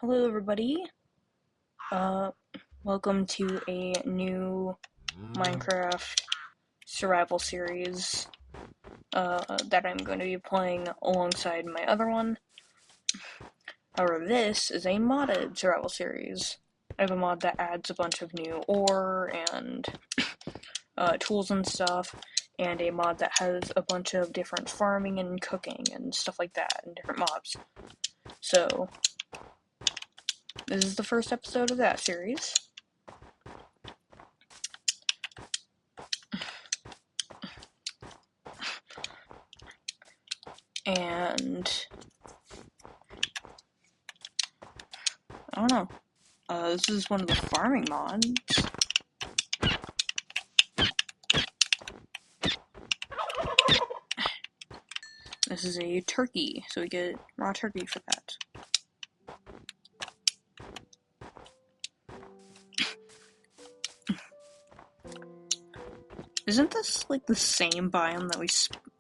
Hello, everybody. Uh, Welcome to a new Minecraft survival series that I'm going to be playing alongside my other one. However, this is a modded survival series. I have a mod that adds a bunch of new ore and tools and stuff, and a mod that has a bunch of different farming and cooking and stuff like that, and different mobs. So, this is the first episode of that series. And I don't know. This is one of the farming mods. This is a turkey, so we get raw turkey for that. Isn't this like the same biome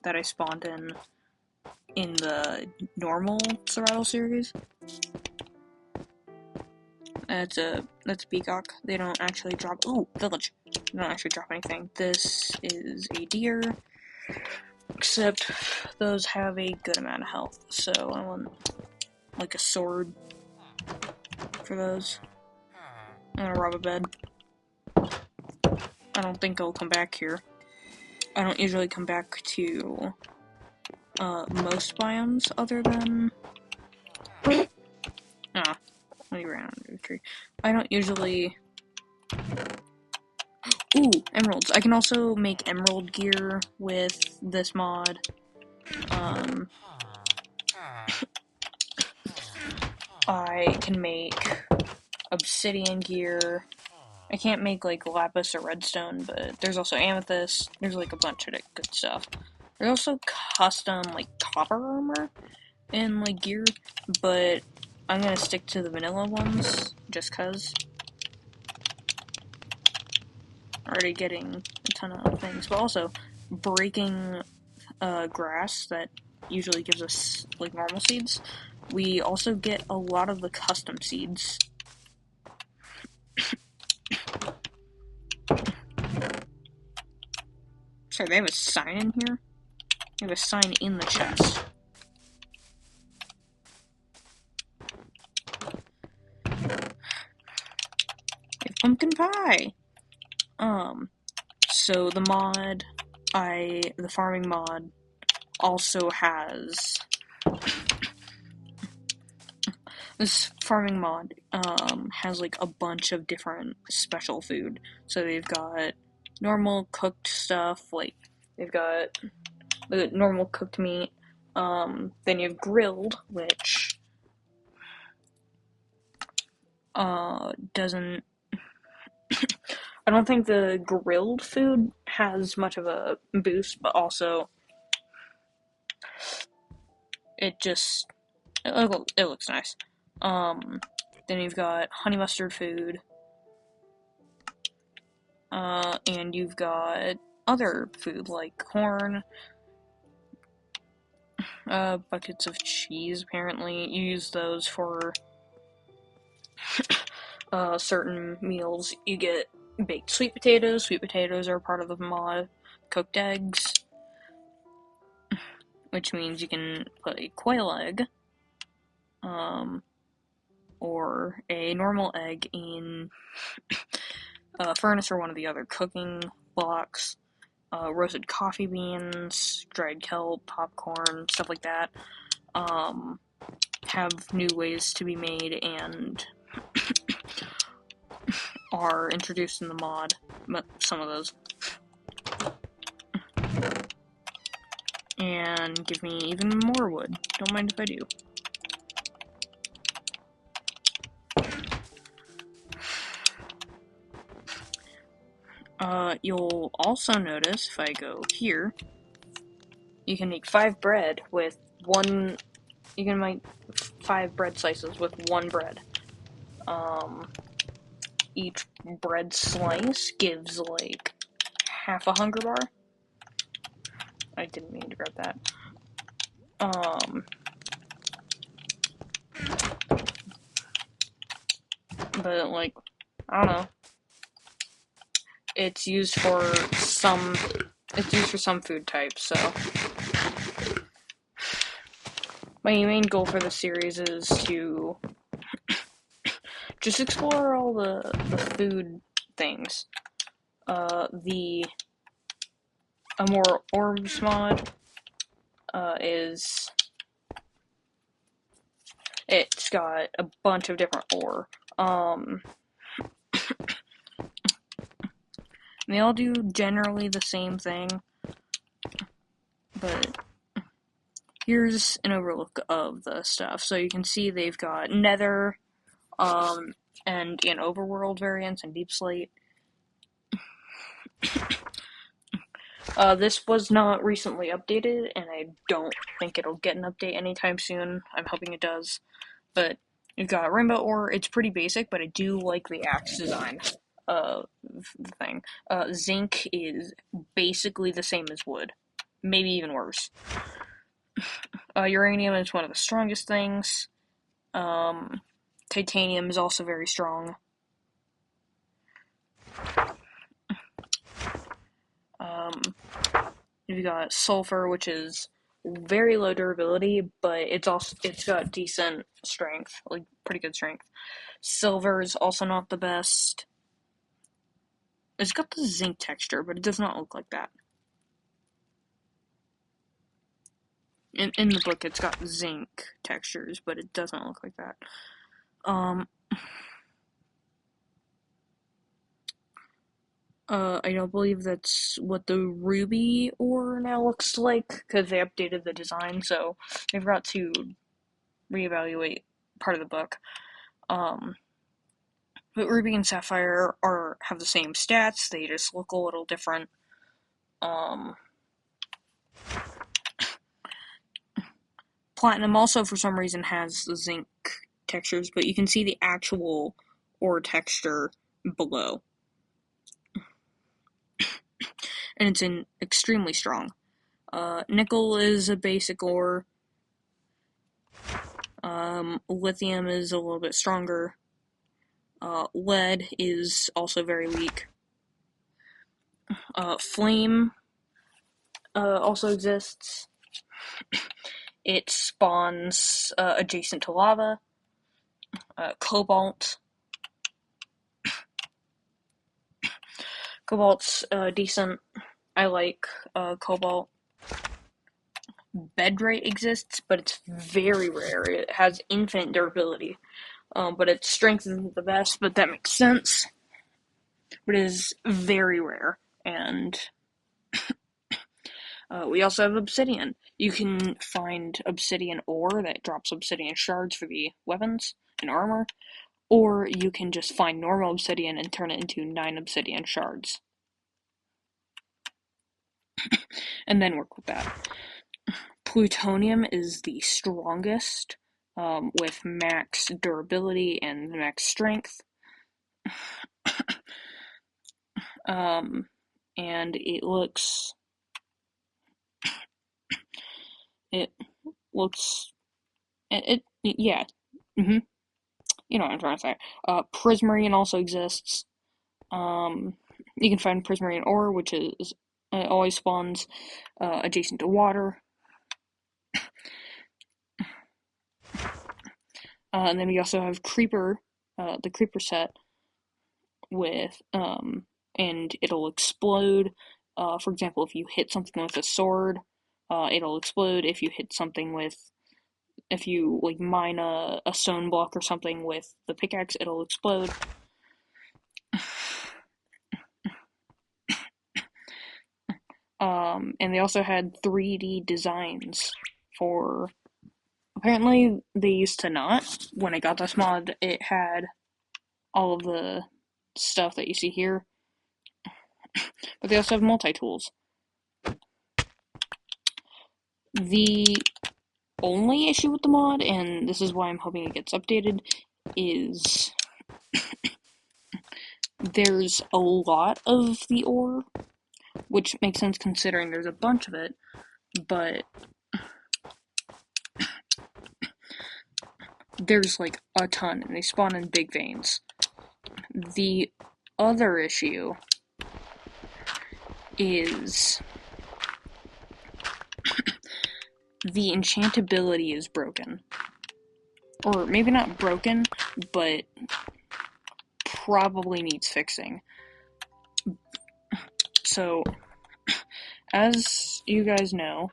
that I spawned in the normal survival series? That's a peacock. They don't actually drop. Ooh, village. They don't actually drop anything. This is a deer, except those have a good amount of health. So I want like a sword for those. I'm gonna rob a bed. I don't think I'll come back here. I don't usually come back to most biomes other than when you ran under the tree. I don't usually. Ooh, emeralds. I can also make emerald gear with this mod. I can make obsidian gear. I can't make like lapis or redstone, but there's also amethyst. There's like a bunch of good stuff. There's also custom like copper armor and like gear, but I'm gonna stick to the vanilla ones just cause. Already getting a ton of things, but also breaking grass that usually gives us like normal seeds. We also get a lot of the custom seeds. Sorry, they have a sign in here? They have a sign in the chest. They have pumpkin pie! So the farming mod also has this farming mod has like a bunch of different special food. So they've got normal cooked stuff, like they've got the normal cooked meat. Then you have grilled, which doesn't. I don't think the grilled food has much of a boost, but also it looks nice. Then you've got honey mustard food, and you've got other food like corn, buckets of cheese. Apparently, you use those for certain meals. You get baked sweet potatoes. Sweet potatoes are part of the mod. Cooked eggs, which means you can put a quail egg, or a normal egg in a furnace or one of the other cooking blocks. Roasted coffee beans, dried kelp, popcorn, stuff like that, have new ways to be made and are introduced in the mod, but some of those. And give me even more wood. Don't mind if I do. You'll also notice if I go here, you can make 5 bread with one. You can make 5 bread slices with 1 bread. Each bread slice gives like half a hunger bar. I didn't mean to grab that. but like, I don't know. It's used for some. It's used for some food types. So my main goal for the series is to just explore all the food things. The Amor Orbs mod is it's got a bunch of different ore. They all do generally the same thing, but here's an overlook of the stuff. So you can see they've got Nether, and Overworld variants and Deep Slate. This was not recently updated, and I don't think it'll get an update anytime soon. I'm hoping it does. But you've got Rainbow Ore. It's pretty basic, but I do like the axe design of the thing. Zinc is basically the same as wood, maybe even worse. Uranium is one of the strongest things. Titanium is also very strong. You've got sulfur, which is very low durability, but it's got decent strength, like pretty good strength. Silver is also not the best. It's got the zinc texture, but it does not look like that. In the book, it's got zinc textures, but it doesn't look like that. I don't believe that's what the ruby ore now looks like, because they updated the design, so they've got to reevaluate part of the book. But ruby and sapphire have the same stats, they just look a little different. Platinum also, for some reason, has the zinc textures, but you can see the actual ore texture below. And it's extremely strong. Nickel is a basic ore. Lithium is a little bit stronger. Lead is also very weak. Flame also exists. It spawns adjacent to lava. Cobalt. Cobalt's decent. I like cobalt. Bedrate exists, but it's very rare. It has infinite durability. But its strength isn't the best, but that makes sense. But it is very rare. And we also have obsidian. You can find obsidian ore that drops obsidian shards for the weapons and armor, or you can just find normal obsidian and turn it into 9 obsidian shards. And then work with that. Plutonium is the strongest, with max durability and max strength. And it looks yeah. You know what I'm trying to say. Prismarine also exists. You can find prismarine ore, which is always spawns adjacent to water. And then we also have Creeper, the Creeper set, with and it'll explode. For example, if you hit something with a sword, it'll explode. If you hit something if you like mine a stone block or something with the pickaxe, it'll explode. And they also had 3D designs for. Apparently, they used to not. When I got this mod, it had all of the stuff that you see here. But they also have multi-tools. The only issue with the mod, and this is why I'm hoping it gets updated, is there's a lot of the ore, which makes sense considering there's a bunch of it, but there's like a ton, and they spawn in big veins. The other issue is the enchantability is broken. Or maybe not broken, but probably needs fixing. So, as you guys know,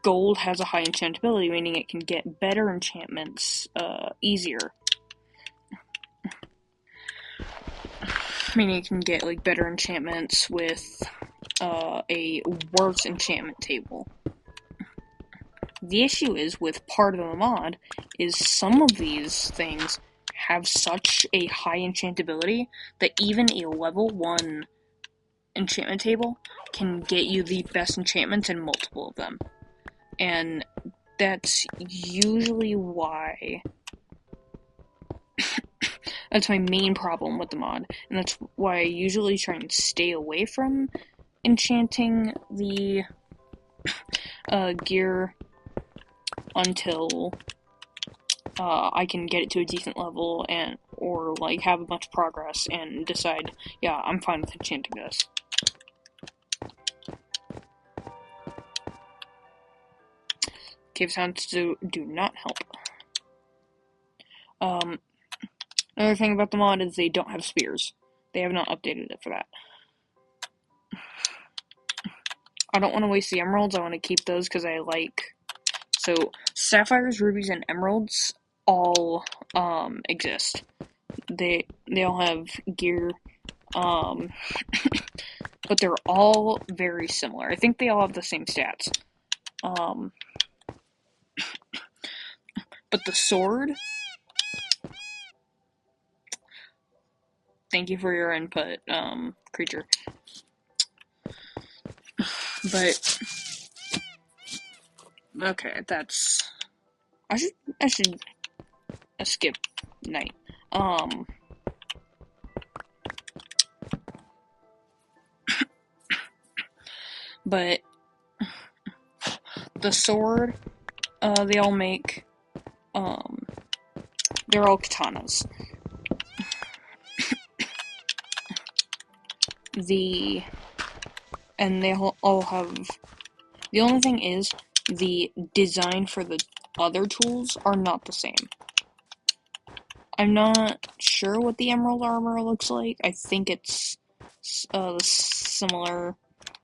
gold has a high enchantability, meaning it can get better enchantments easier. Meaning it can get like better enchantments with a worse enchantment table. The issue is with part of the mod is some of these things have such a high enchantability that even a level 1 enchantment table can get you the best enchantments in multiple of them. And that's usually why that's my main problem with the mod, and that's why I usually try and stay away from enchanting the gear until I can get it to a decent level or like have much progress and decide, yeah, I'm fine with enchanting this. Cave sounds do not help. Another thing about the mod is they don't have spears. They have not updated it for that. I don't want to waste the emeralds. I want to keep those because I like... So, sapphires, rubies, and emeralds all exist. They all have gear, but they're all very similar. I think they all have the same stats. But the sword... Thank you for your input, creature. But... Okay, that's... I should skip night. But the sword, they all make, they're all katanas. And they all have, the only thing is, the design for the other tools are not the same. I'm not sure what the emerald armor looks like. I think it's the similar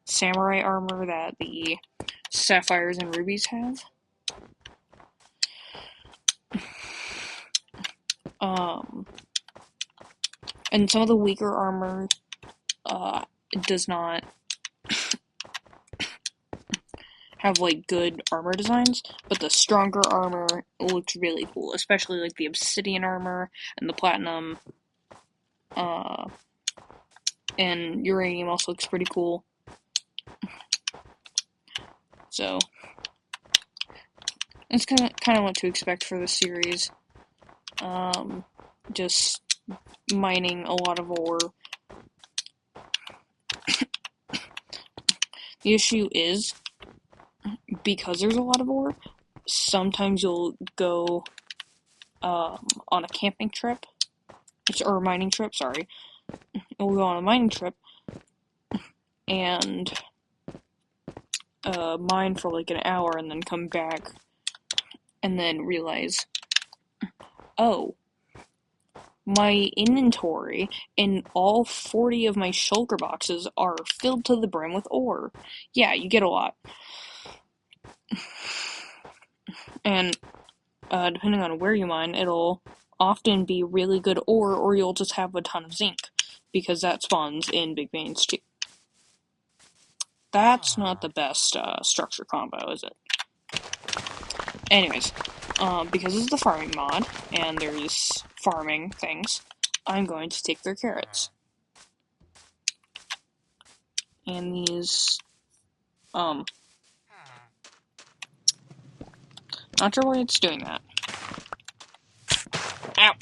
samurai armor that the sapphires and rubies have. And some of the weaker armor does not have like good armor designs, but the stronger armor looks really cool, especially like the obsidian armor and the platinum. And uranium also looks pretty cool. So that's kind of what to expect for this series. Just mining a lot of ore. The issue is, because there's a lot of ore, sometimes you'll go on a camping trip, or a mining trip, sorry. You'll go on a mining trip and mine for like an hour and then come back and then realize, oh, my inventory and all 40 of my shulker boxes are filled to the brim with ore. Yeah, you get a lot. And depending on where you mine, it'll often be really good ore, or you'll just have a ton of zinc, because that spawns in big veins too. That's not the best structure combo, is it? Anyways, because it's the farming mod, and there's farming things, I'm going to take their carrots. And these, not sure why it's doing that. Ow!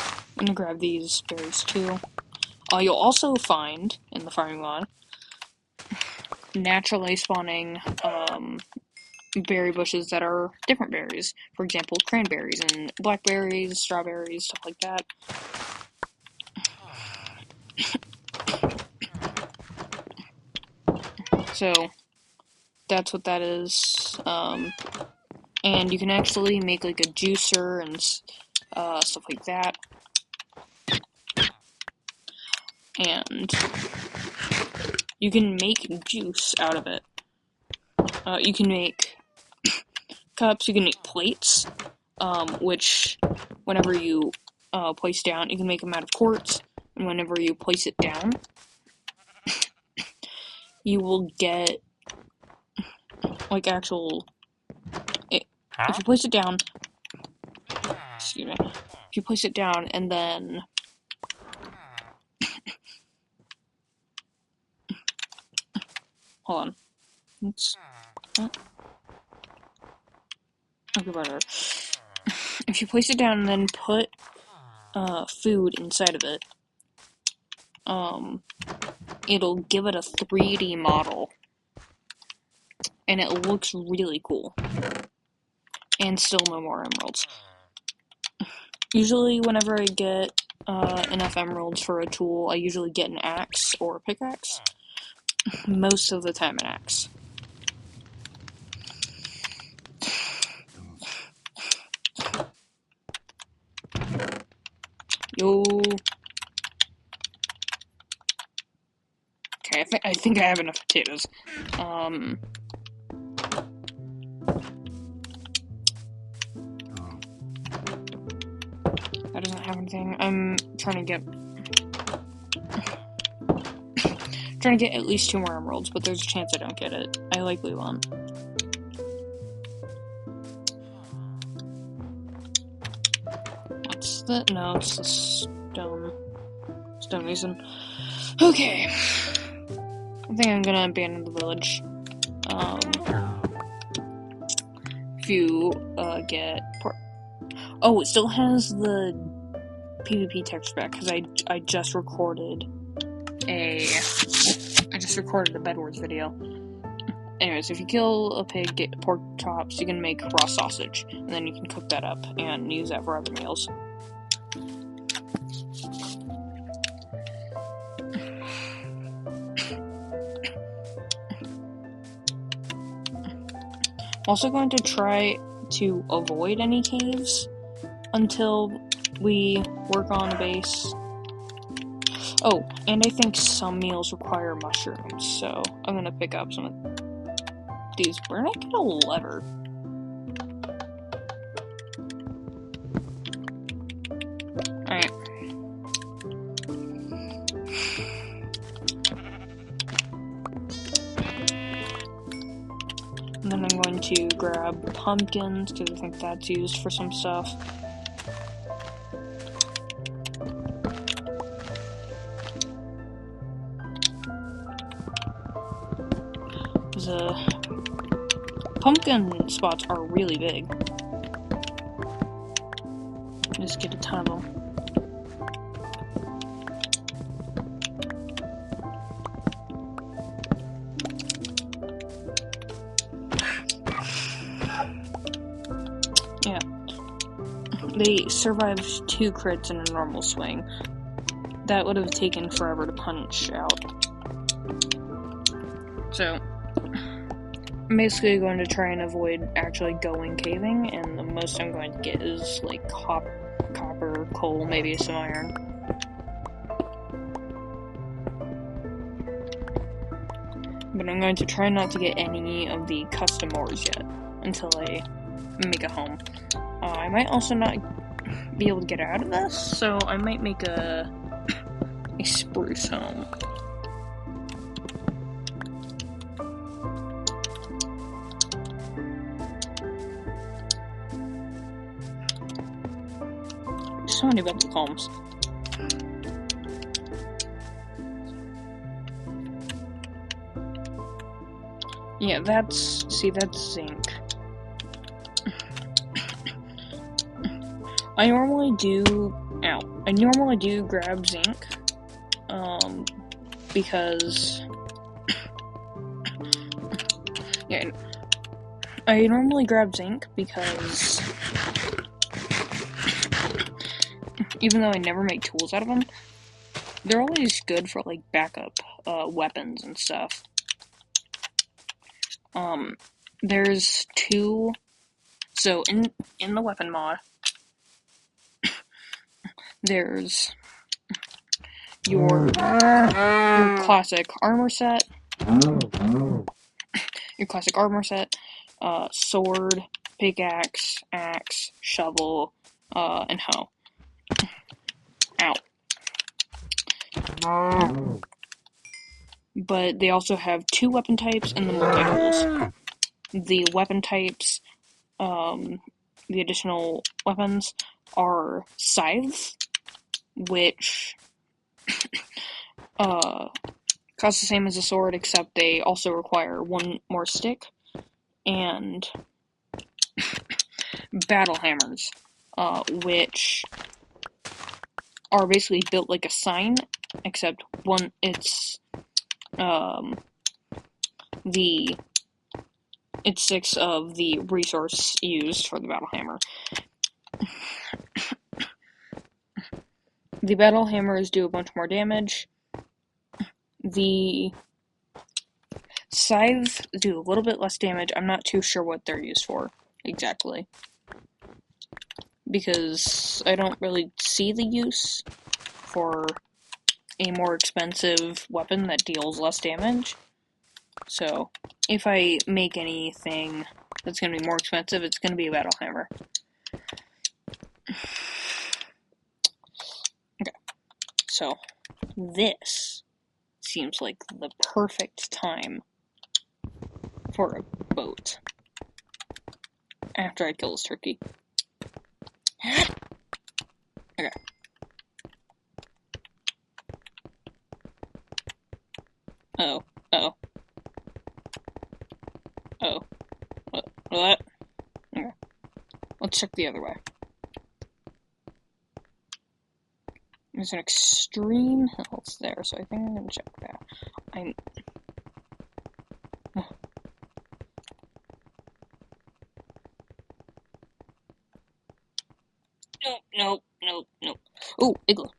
I'm gonna grab these berries too. You'll also find, in the farming mod, naturally spawning berry bushes that are different berries. For example, cranberries and blackberries, strawberries, stuff like that. So that's what that is. And you can actually make like a juicer and stuff like that. And you can make juice out of it. You can make cups, you can make plates, which whenever you place down, you can make them out of quartz, and whenever you place it down, you will get like actual. If you place it down, excuse me, if you place it down and then hold on, okay, whatever. If you place it down and then put food inside of it, it'll give it a 3D model, and it looks really cool. And still no more emeralds. Usually, whenever I get enough emeralds for a tool, I usually get an axe or a pickaxe. Most of the time, an axe. Yo. Okay, I think I have enough potatoes. That doesn't have anything. I'm trying to get at least 2 more emeralds, but there's a chance I don't get it. I likely won't. What's that? No, it's the stone reason. Okay. I think I'm gonna abandon the village. If you get oh, it still has the PvP text back because I just recorded a Bedwars video. Anyways, if you kill a pig, get pork chops, you can make raw sausage, and then you can cook that up and use that for other meals. I'm also going to try to avoid any caves until we work on a base. Oh, and I think some meals require mushrooms, so I'm gonna pick up some of these. Where did I get a lever? Alright. And then I'm going to grab pumpkins, because I think that's used for some stuff. The pumpkin spots are really big. Just get a ton of them. Yeah. They survived 2 crits in a normal swing. That would have taken forever to punch out. So, I'm basically going to try and avoid actually going caving, and the most I'm going to get is like copper, coal, maybe some iron. But I'm going to try not to get any of the custom ores yet, until I make a home. I might also not be able to get out of this, so I might make a spruce home. So many mental columns. Yeah, that's zinc. I normally do grab zinc, because Yeah, I normally grab zinc because even though I never make tools out of them, they're always good for like backup weapons and stuff. There's two. So in the weapon mod, there's your classic armor set, sword, pickaxe, axe, shovel, and hoe. Ow. But they also have two weapon types and the multi-tools. The weapon types, the additional weapons are scythes, which cost the same as a sword, except they also require one more stick, and battle hammers, which are basically built like a sign, except one it's 6 of the resource used for the battle hammer. The battle hammers do a bunch more damage. The scythes do a little bit less damage. I'm not too sure what they're used for exactly, because I don't really see the use for a more expensive weapon that deals less damage. So, if I make anything that's going to be more expensive, it's going to be a battle hammer. Okay, so this seems like the perfect time for a boat after I kill this turkey. Okay. Oh. What? Okay. Let's check the other way. There's an extreme hills there, so I think I'm gonna check that. Nope. Oh, igloo.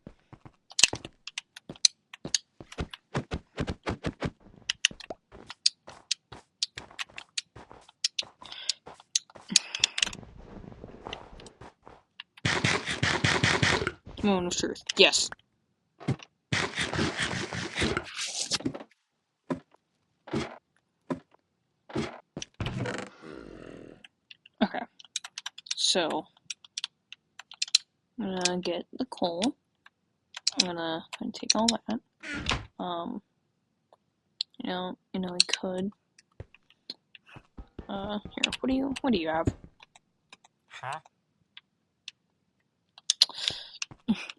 Moment of truth. Yes. Okay. So, I'm gonna get the coal. I'm gonna take all that. I could. Here, what do you have? Huh?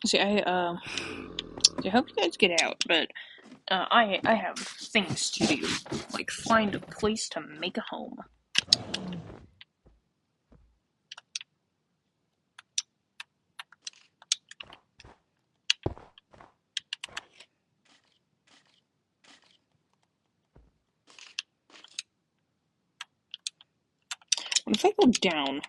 See, I hope you guys get out, but I have things to do, like find a place to make a home. What if I go down?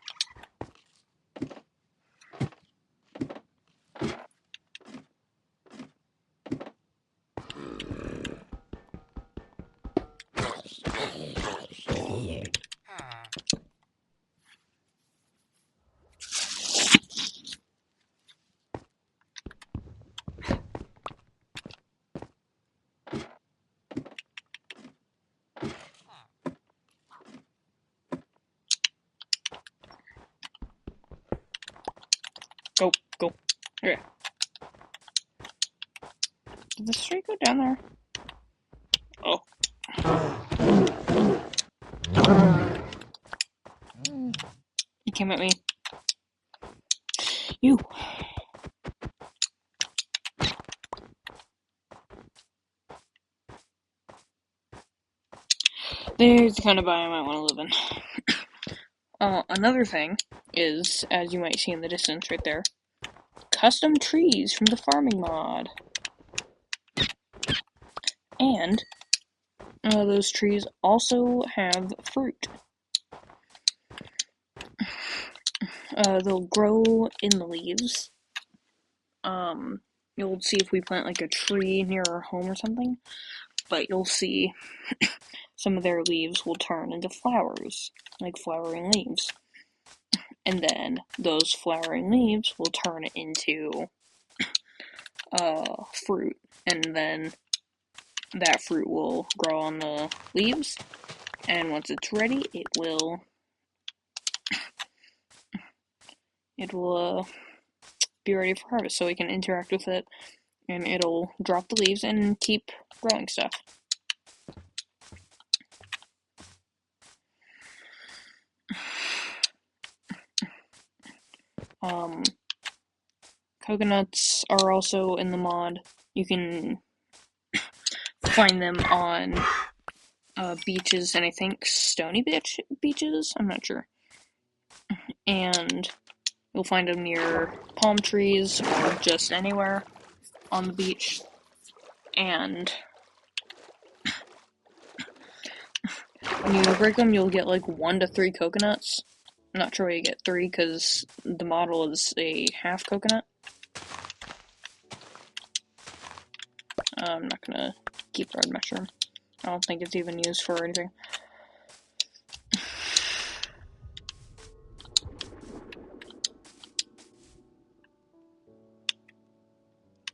Go. Okay. Did the street go down there? Oh. You came at me. You. There's the kind of biome I want to live in. Another thing is, as you might see in the distance right there, custom trees from the farming mod. And Those trees also have fruit. They'll grow in the leaves. You'll see if we plant like a tree near our home or something, but you'll see some of their leaves will turn into flowers, like flowering leaves. And then those flowering leaves will turn into fruit, and then that fruit will grow on the leaves, and once it's ready, it will be ready for harvest, so we can interact with it, and it'll drop the leaves and keep growing stuff. Coconuts are also in the mod. You can find them on beaches, and I think stony beaches, I'm not sure. And you'll find them near palm trees or just anywhere on the beach. And when you break them, you'll get like 1 to 3 coconuts. I'm not sure why you get 3 because the model is a half coconut. I'm not gonna keep red mushroom. I don't think it's even used for anything.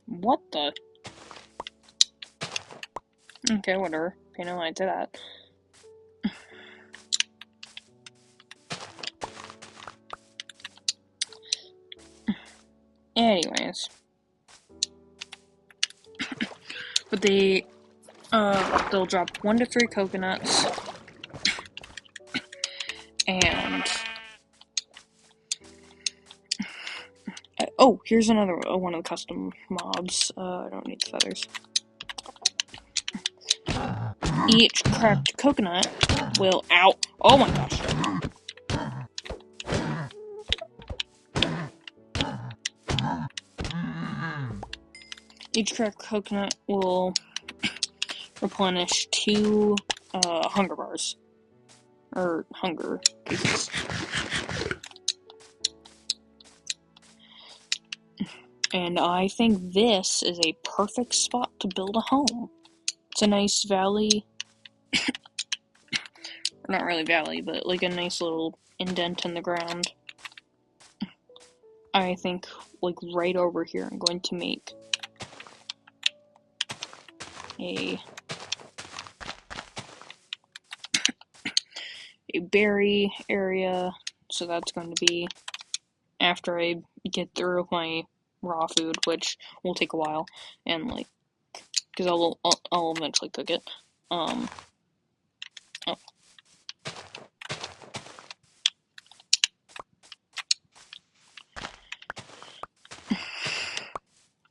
What the? Okay, whatever. Pay no mind to that. Anyways. But they'll drop 1 to 3 coconuts. And oh, here's another one of the custom mobs. I don't need the feathers. Each cracked coconut will oh my gosh. Each cracked coconut will replenish 2 hunger bars. Or hunger pieces. And I think this is a perfect spot to build a home. It's a nice valley. Not really valley, but like a nice little indent in the ground. I think like right over here I'm going to make a berry area, so that's going to be after I get through my raw food, which will take a while, and like, because I'll eventually cook it. Oh.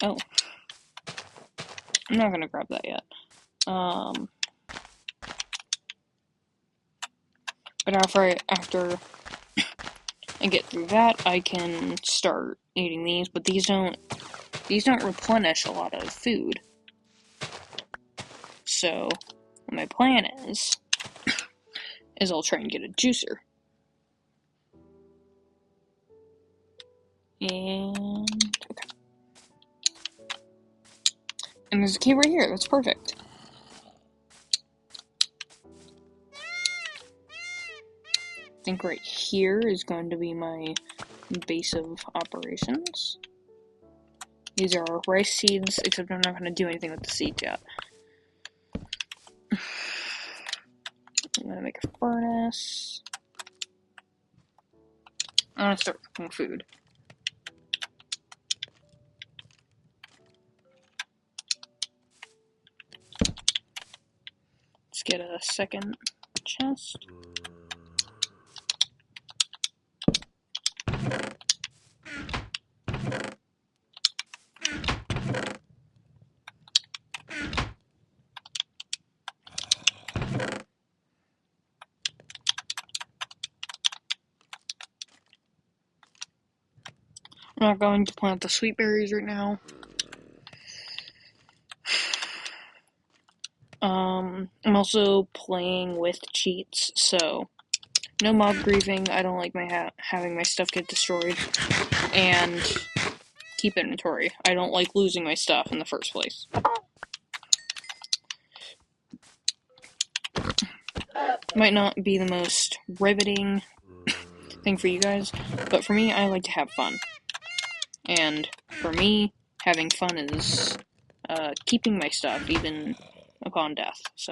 Oh. I'm not gonna grab that yet. But after I get through that, I can start eating these, but these don't replenish a lot of food. So, what my plan is I'll try and get a juicer. And, okay. And there's a key right here, that's perfect. I think right here is going to be my base of operations. These are rice seeds, except I'm not going to do anything with the seeds yet. I'm going to make a furnace. I'm going to start cooking food. Let's get a second chest. I'm not going to plant the sweet berries right now. I'm also playing with cheats, so no mob grieving. I don't like my having my stuff get destroyed, and keep inventory. I don't like losing my stuff in the first place. Might not be the most riveting thing for you guys, but for me, I like to have fun. And for me, having fun is keeping my stuff, even upon death, so.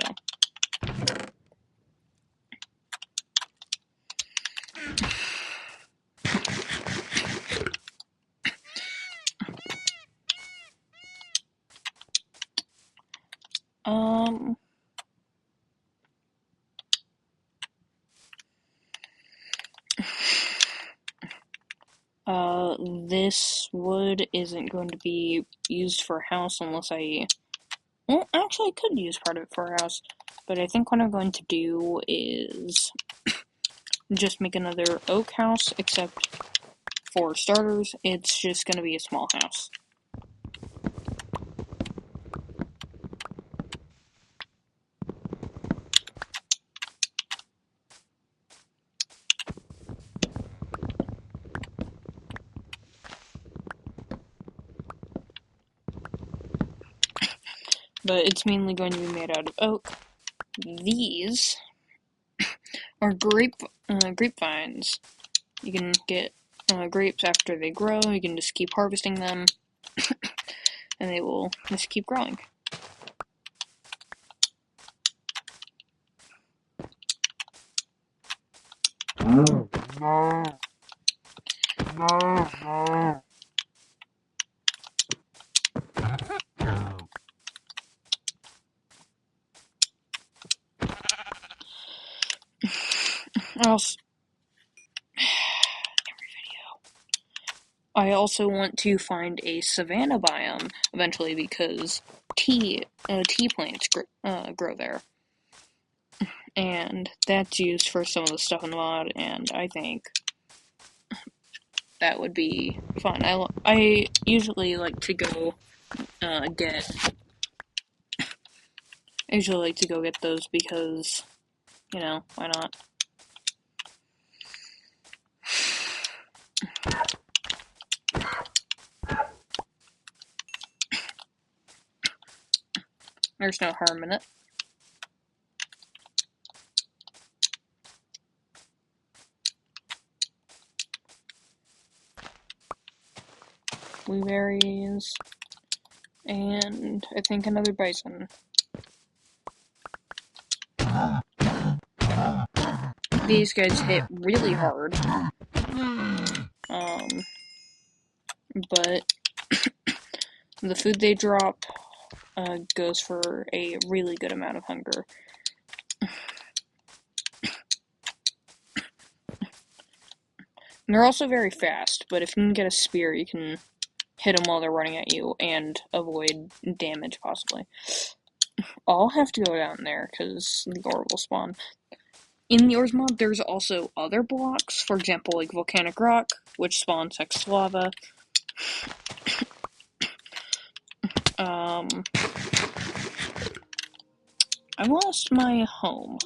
Um, this wood isn't going to be used for a house unless well, actually, I could use part of it for a house, but I think what I'm going to do is just make another oak house, except for starters, it's just going to be a small house. But it's mainly going to be made out of oak. These are grapevines. You can get grapes after they grow. You can just keep harvesting them, and they will just keep growing. No. No. No. I also want to find a savanna biome eventually because tea plants grow there, and that's used for some of the stuff in the mod. And I think that would be fun. I usually like to go get. I usually like to go get those because, why not? There's no harm in it. Blueberries, and I think another bison. These guys hit really hard. But the food they drop goes for a really good amount of hunger. And they're also very fast, but if you can get a spear, you can hit them while they're running at you and avoid damage, possibly. I'll have to go down there, because the ore will spawn. In the ores mod, there's also other blocks, for example, like volcanic rock, which spawns next to lava. I lost my home.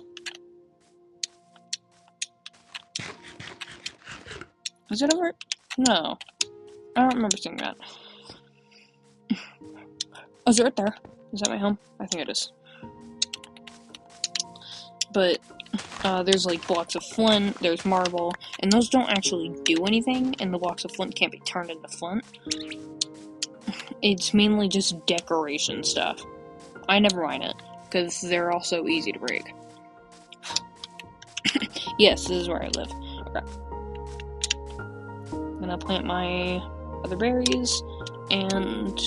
Is it over? No. I don't remember seeing that. Oh, is it right there? Is that my home? I think it is. But there's like blocks of flint, there's marble, and those don't actually do anything, and the blocks of flint can't be turned into flint. It's mainly just decoration stuff. I never mind it, because they're also easy to break. Yes, this is where I live. Okay. I'm gonna plant my other berries, and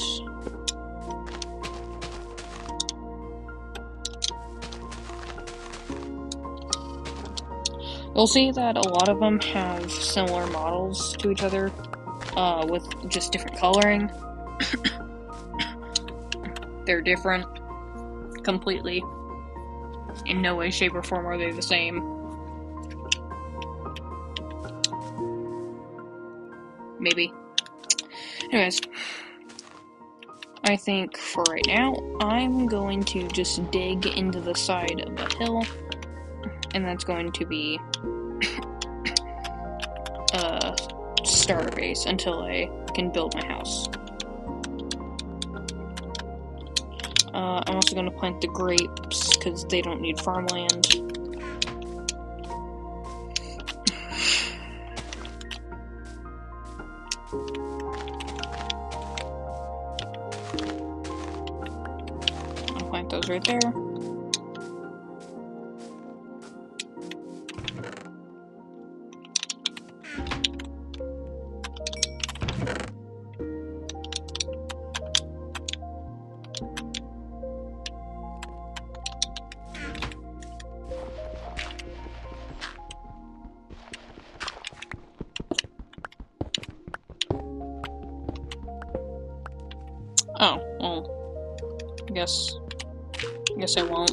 you'll see that a lot of them have similar models to each other, with just different coloring. They're different, completely. In no way, shape, or form are they the same. Maybe. Anyways. I think for right now, I'm going to just dig into the side of a hill, and that's going to be a starter base until I can build my house. I'm also going to plant the grapes because they don't need farmland. I'll plant those right there. Oh, well, I guess I won't.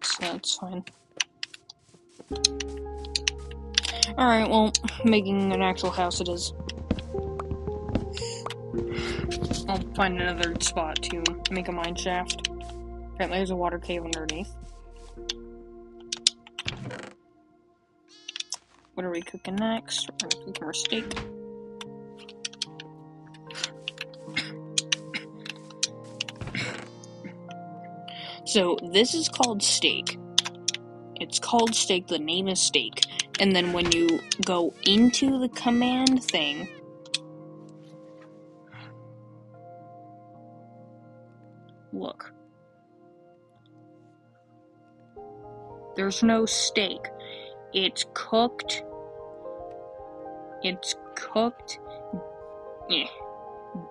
So that's fine. Alright, well, making an actual house it is. I'll find another spot to make a mine shaft. Apparently there's a water cave underneath. What are we cooking next? We're gonna cook more steak. So, this is called steak. It's called steak, the name is steak. And then when you go into the command thing, look. There's no steak. It's cooked.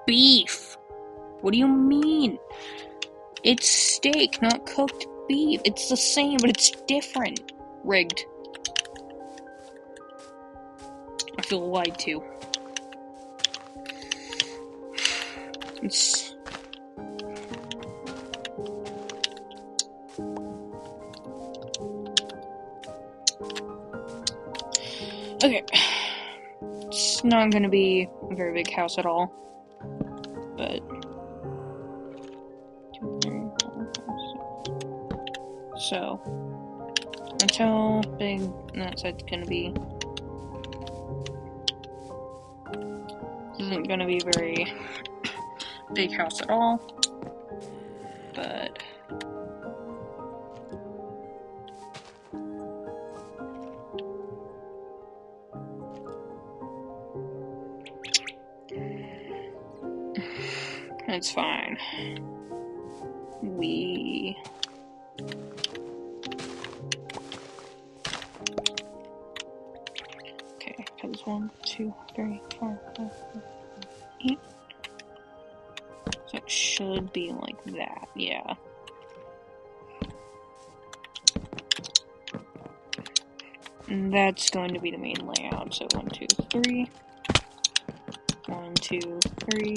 Beef. What do you mean? It's steak, not cooked beef. It's the same, but it's different. Rigged. I feel lied to. It's... Okay. It's not gonna be a very big house at all. But... 2, 3, 4, 5, 6. So... That's how big that side's gonna be. This isn't gonna be a very big house at all. But... It's fine. Okay, because 1, 2, 3, 4, 5, 6, 8. So it should be like that, yeah. And that's going to be the main layout. So 1, 2, 3. 1, 2, 3.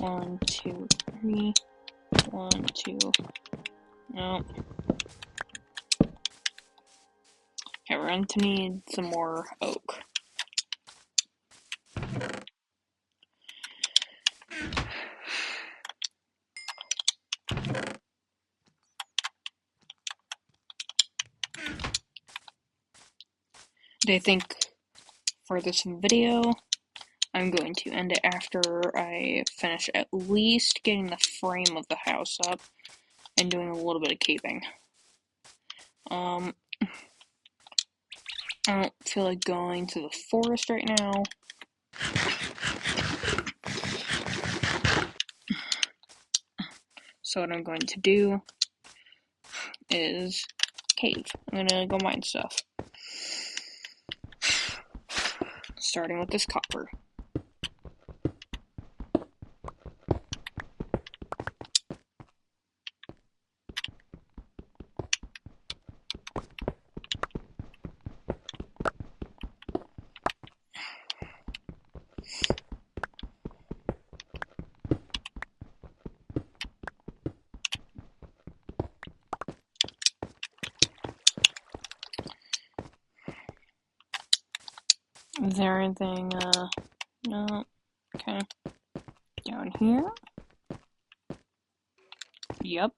1, 2, 3. 1, 2. No. Okay, we're going to need some more oak. I think for this video, I'm going to end it after I finish at least getting the frame of the house up and doing a little bit of caving. I don't feel like going to the forest right now. So what I'm going to do is cave. I'm gonna go mine stuff. Starting with this copper. Is there anything, no, okay. Down here? Yep.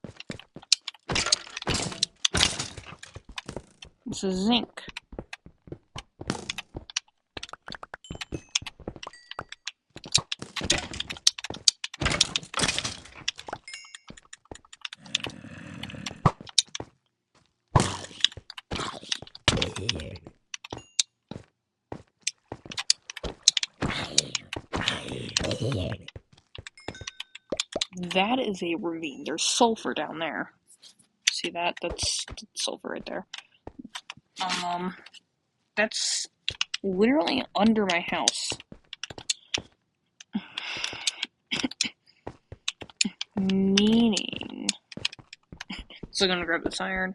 This is zinc. That is a ravine. There's sulfur down there. See that? That's sulfur right there. That's literally under my house. Meaning... So I'm gonna grab this iron.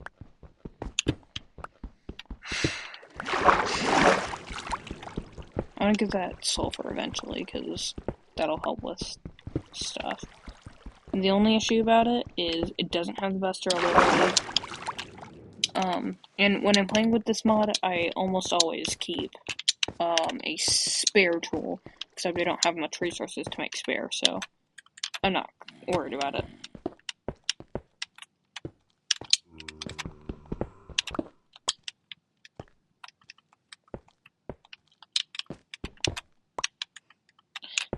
I'm gonna get that sulfur eventually, because that'll help with stuff. And the only issue about it is it doesn't have the best durability. And when I'm playing with this mod, I almost always keep a spare tool, except I don't have much resources to make spare, so I'm not worried about it.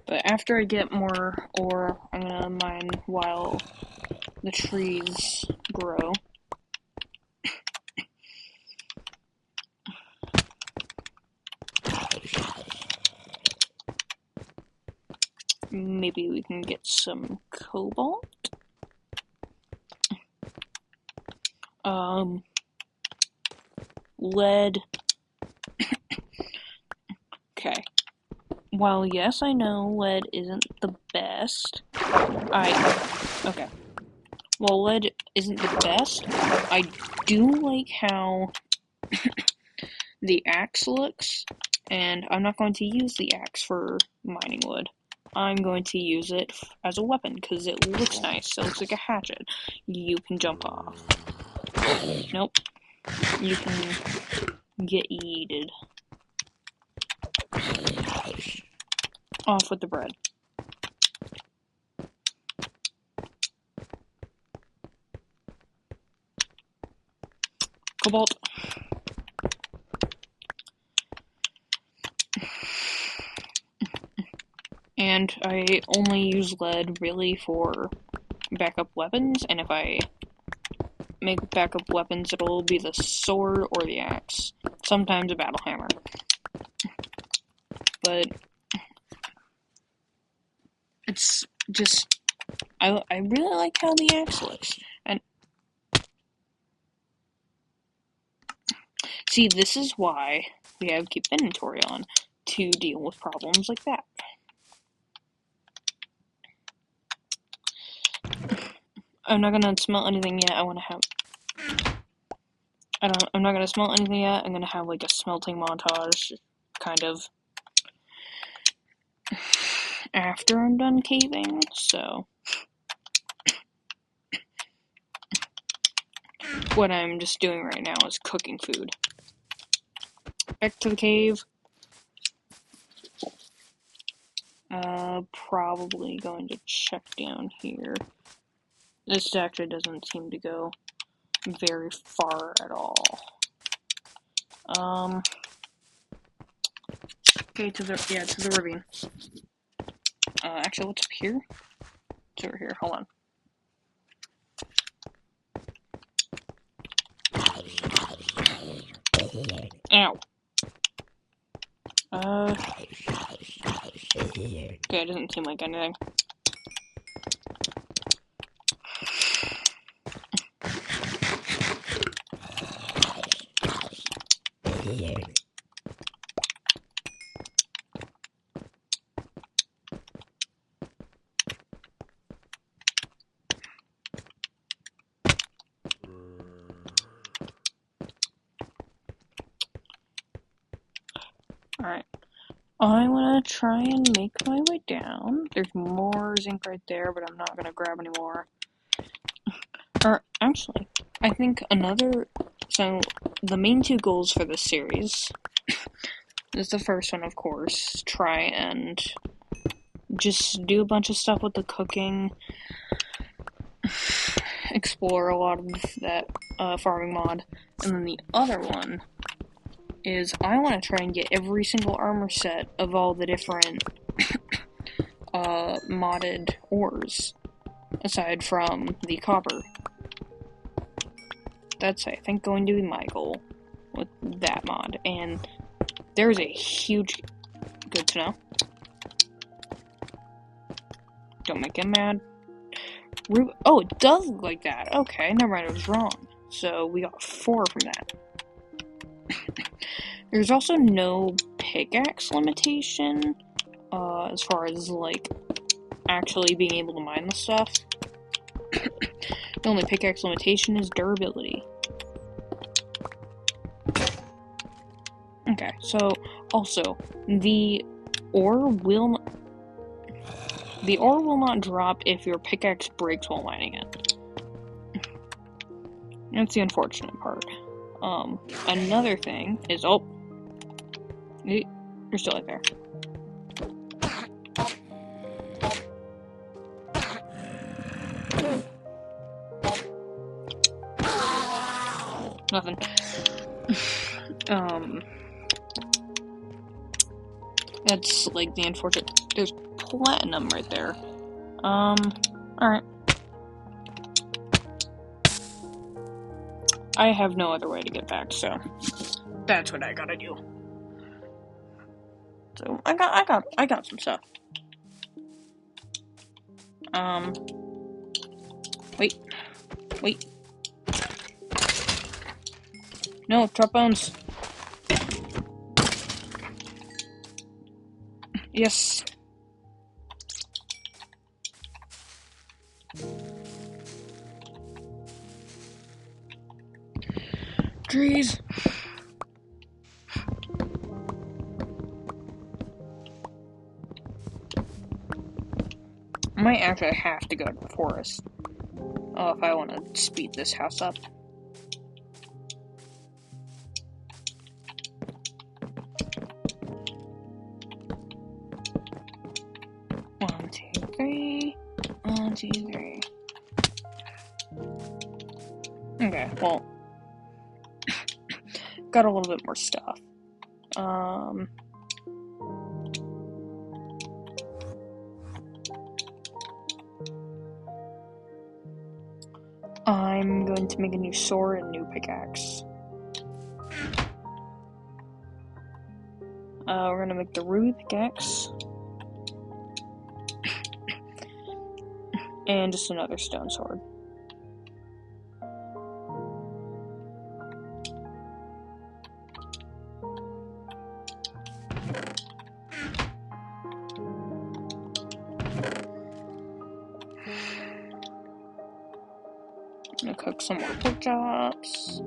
But after I get more ore, I'm gonna mine while the trees grow. Maybe we can get some cobalt. Lead. Okay. While yes, I know lead isn't the best, okay. While lead isn't the best, I do like how the axe looks, and I'm not going to use the axe for mining wood. I'm going to use it as a weapon, because it looks nice. It looks like a hatchet. You can jump off. Nope. You can get yeeted. Off with the bread. Cobalt. And I only use lead really for backup weapons, and if I make backup weapons, it'll be the sword or the axe. Sometimes a battle hammer. But it's just, I really like how the axe looks. And see, this is why we have keep inventory on, to deal with problems like that. I'm not gonna smelt anything yet. I'm not gonna smelt anything yet. I'm gonna have like a smelting montage, kind of, after I'm done caving, so what I'm just doing right now is cooking food. Back to the cave. Probably going to check down here. This actually doesn't seem to go very far at all. Okay, to the ravine. Actually, what's up here? It's over here, hold on. Ow. Okay, it doesn't seem like anything. Alright. I want to try and make my way down. There's more zinc right there, but I'm not going to grab any more. Or, actually, I think so the main two goals for this series This is the first one, of course. Try and just do a bunch of stuff with the cooking. Explore a lot of that farming mod. And then the other one is I want to try and get every single armor set of all the different modded ores, aside from the copper. That's, I think, going to be my goal with that mod. And there's a huge... Good to know. Don't make him mad. Oh, it does look like that. Okay, never mind, I was wrong. So we got 4 from that. There's also no pickaxe limitation, as far as, like, actually being able to mine the stuff. The only pickaxe limitation is durability. Okay, so, also, the ore will not drop if your pickaxe breaks while mining it. That's the unfortunate part. Another thing is, oh, you're still right there. Nothing. That's, like, the unfortunate... There's platinum right there. Alright. I have no other way to get back, so... That's what I gotta do. So, I got some stuff. Wait. No, drop bones. Yes. Trees. I might actually have to go to the forest. If I want to speed this house up. One, two, three. Okay, well, got a little bit more stuff. I'm going to make a new sword and new pickaxe. We're gonna make the ruby pickaxe. And just another stone sword. I'm gonna cook some more pork chops.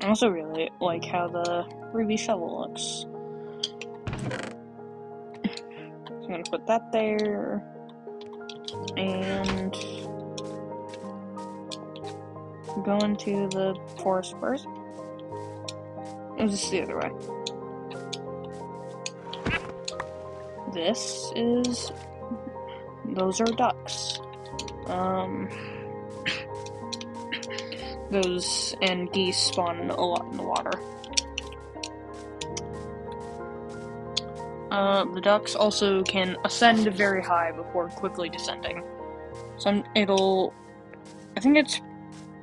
I also really like how the ruby shovel looks. So I'm gonna put that there. And go into the forest first. Or is this the other way? Those are ducks. Those and geese spawn a lot in the water. The ducks also can ascend very high before quickly descending. I think it's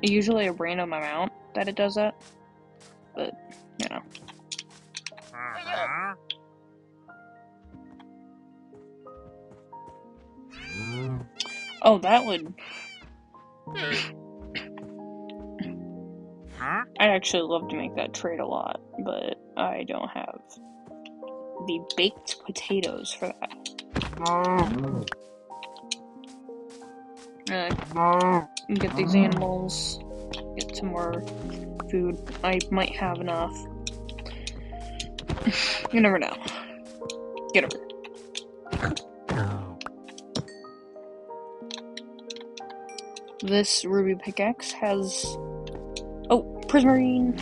usually a random amount that it does that, but, you know. Oh, that would... I'd actually love to make that trade a lot, but I don't have the baked potatoes for that. Get these animals, get some more food. I might have enough. You never know. Get over here. This ruby pickaxe has... Oh, prismarine!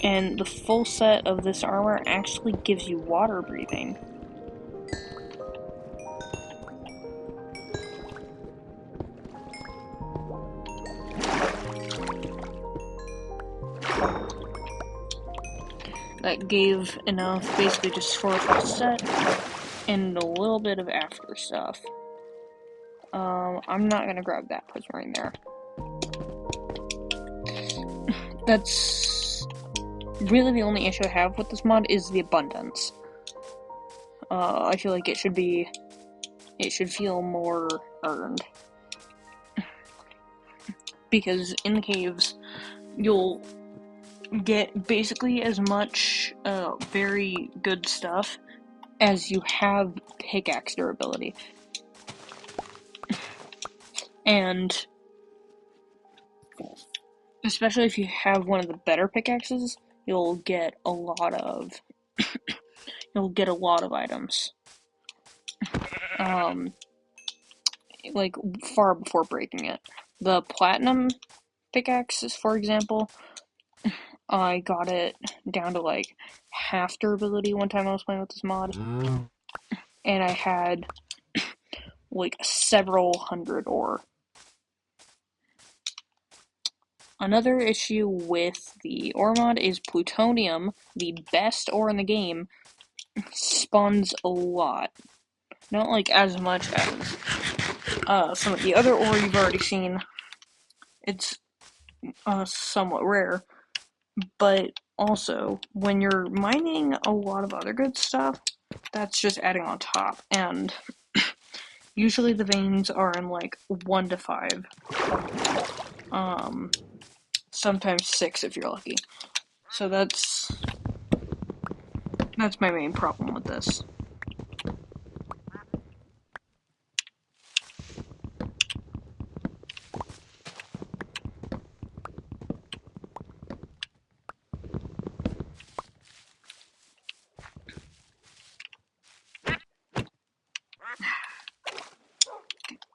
And the full set of this armor actually gives you water breathing. That gave enough basically just for a full set and a little bit of after stuff. I'm not gonna grab that prismarine there. That's really the only issue I have with this mod is the abundance. I feel like it should feel more earned. Because in the caves, you'll get basically as much very good stuff as you have pickaxe durability. And especially if you have one of the better pickaxes, you'll get a lot of items. Like far before breaking it. The platinum pickaxes, for example, I got it down to like half durability one time I was playing with this mod. And I had like several hundred ore. Another issue with the ore mod is plutonium, the best ore in the game, spawns a lot. Not like as much as some of the other ore you've already seen. It's somewhat rare, but also when you're mining a lot of other good stuff, that's just adding on top. And usually the veins are in like 1 to 5. Sometimes 6 if you're lucky. So that's my main problem with this.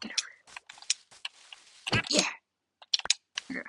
Get over here. Yeah. Okay.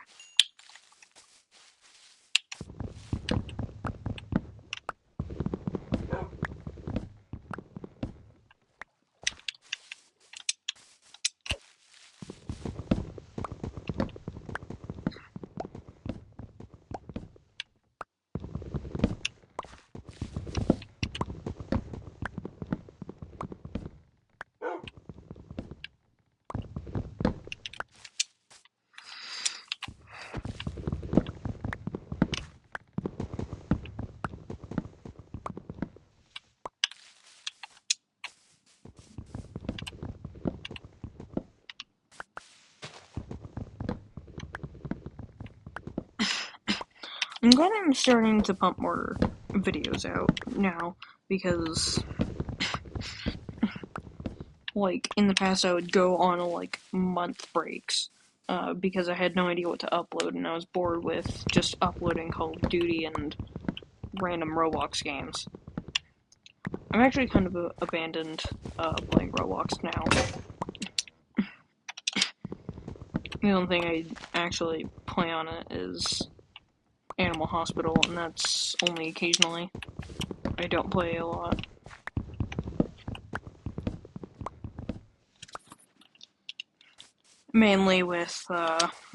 I'm glad I'm starting to pump more videos out now, because like in the past I would go on like month breaks because I had no idea what to upload and I was bored with just uploading Call of Duty and random Roblox games. I'm actually kind of abandoned playing Roblox now. The only thing I actually play on it is Animal Hospital, and that's only occasionally. I don't play a lot. Mainly with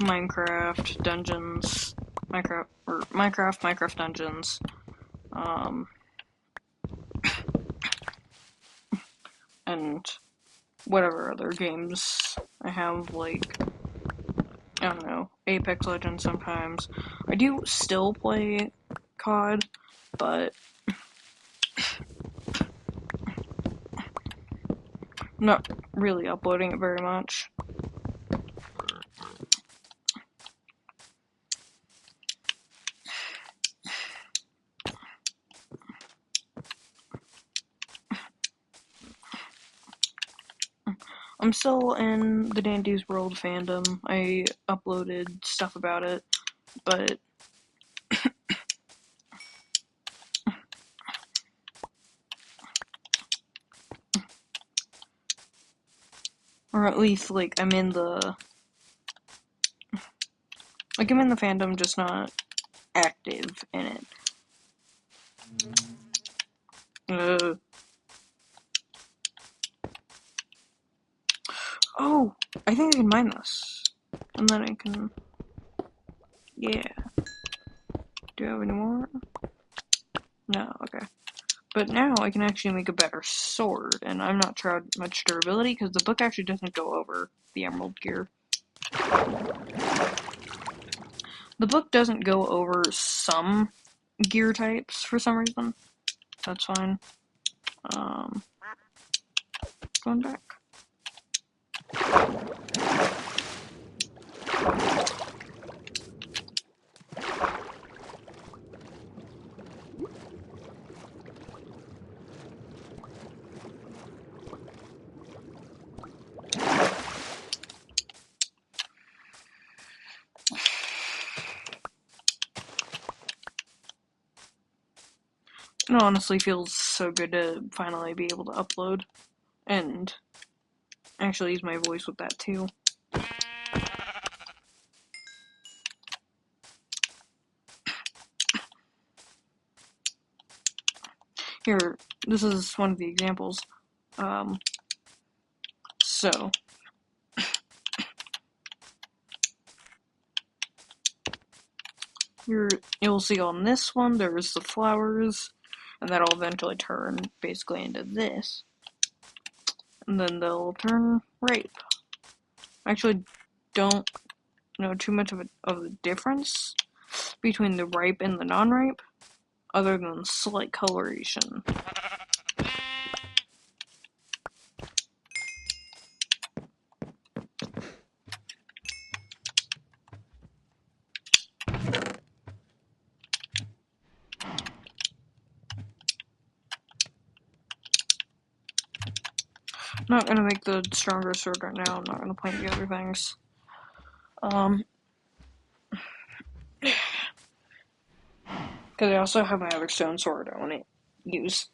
Minecraft Dungeons, Minecraft Dungeons, and whatever other games I have, like, I don't know, Apex Legends sometimes. I do still play COD, but not really uploading it very much. I'm still in the Dandy's World fandom. I uploaded stuff about it, but Or at least, like, I'm in the fandom, just not active in it. Uh, oh, I think I can mine this. And then I can, yeah. Do I have any more? No, okay. But now I can actually make a better sword, and I'm not sure how much durability, because the book actually doesn't go over the emerald gear. The book doesn't go over some gear types for some reason. That's fine. Going back. It honestly feels so good to finally be able to upload and actually use my voice with that too. Here, this is one of the examples. So, you'll see on this one, there's the flowers, and that'll eventually turn basically into this. And then they'll turn ripe. I actually don't know too much of the difference between the ripe and the non-ripe, other than slight coloration. I'm not gonna make the stronger sword right now. I'm not gonna plant the other things. Because I also have my other stone sword I want to use.